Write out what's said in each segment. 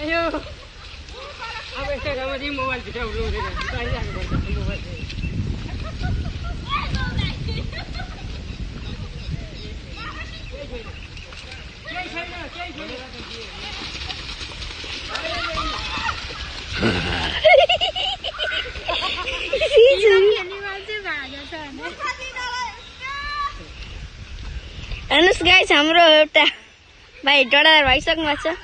Ayo. Apa yang kamu di mobile kita belum ada. Kita ini ada mobile. हेर्नुहोस् guys हाम्रो एउटा भाइ डडार भइसक्नु भएको छ।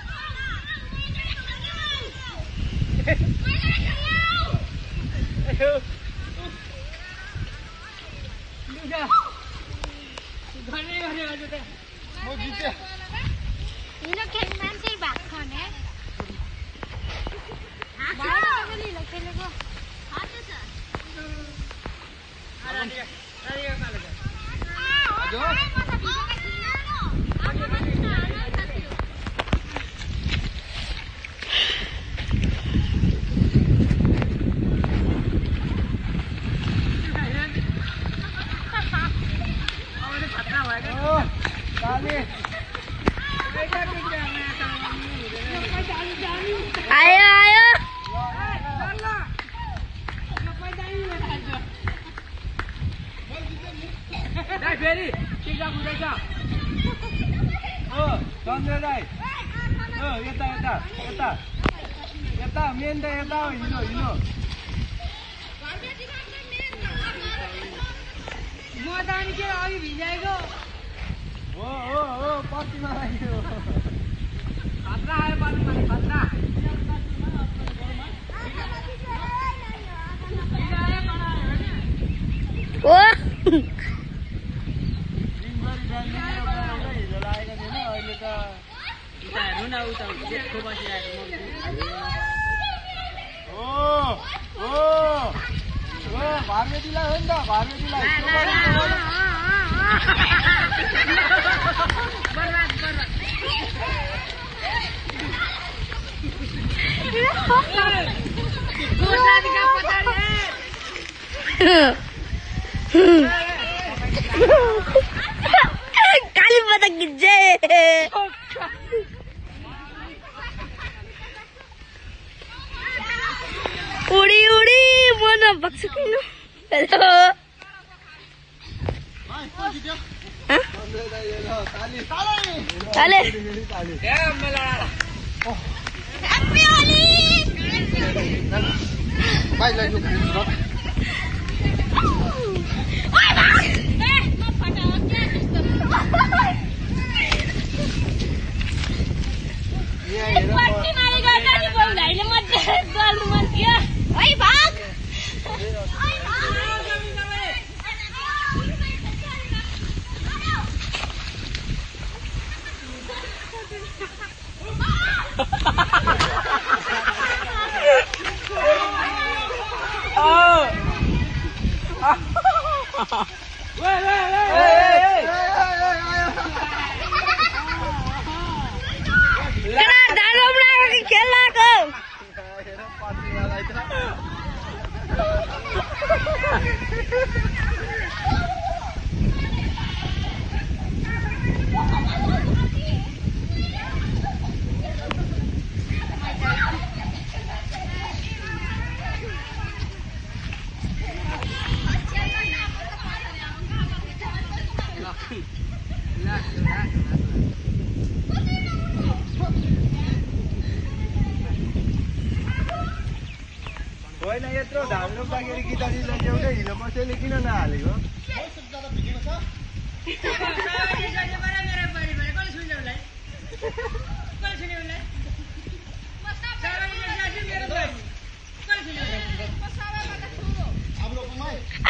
आयो आयो फेरि टिका बुझाइछ सन्जय दाइ यता यता यता यता मेन त यता हो हिँड्नु हिँड्नु म त अनि के अघि भिजाएको हो पत्तीमा लाग्यो खतरा आयो पानीमा खतरा ओ भारवेदीलाई हो नि त भारवेदीलाई काली पता गिज्जे उडी उडी मन बक्स किन हेलो ताले हैप्पी होली भाइ लाइक होइन यत्रो धान रोप्दाखेरि गीताजीलाई एउटै हिलो कसैले किन नहालेको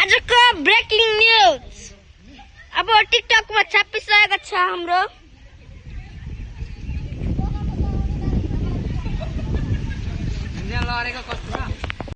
आजको ब्रेकिङ न्यूज अब टिकटकमा छापिसकेको छ हाम्रो गरेको कस्तो